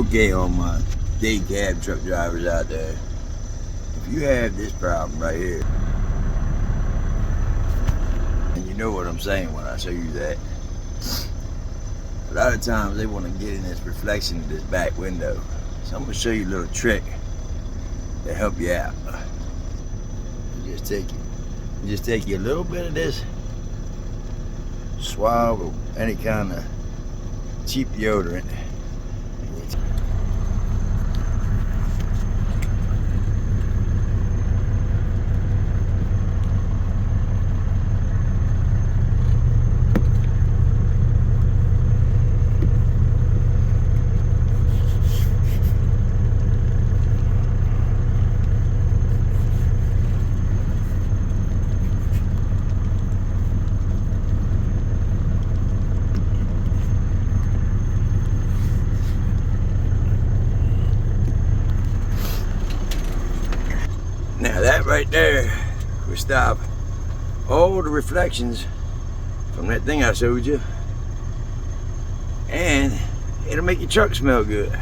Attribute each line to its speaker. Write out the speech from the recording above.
Speaker 1: Okay, all my day cab truck drivers out there, if you have this problem right here, and you know what I'm saying when I show you that, a lot of times they want to get in this reflection of this back window. So I'm going to show you a little trick to help you out. You just take you a little bit of this swab or any kind of cheap deodorant. Now that right there will stop all the reflections from that thing I showed you, and it'll make your truck smell good.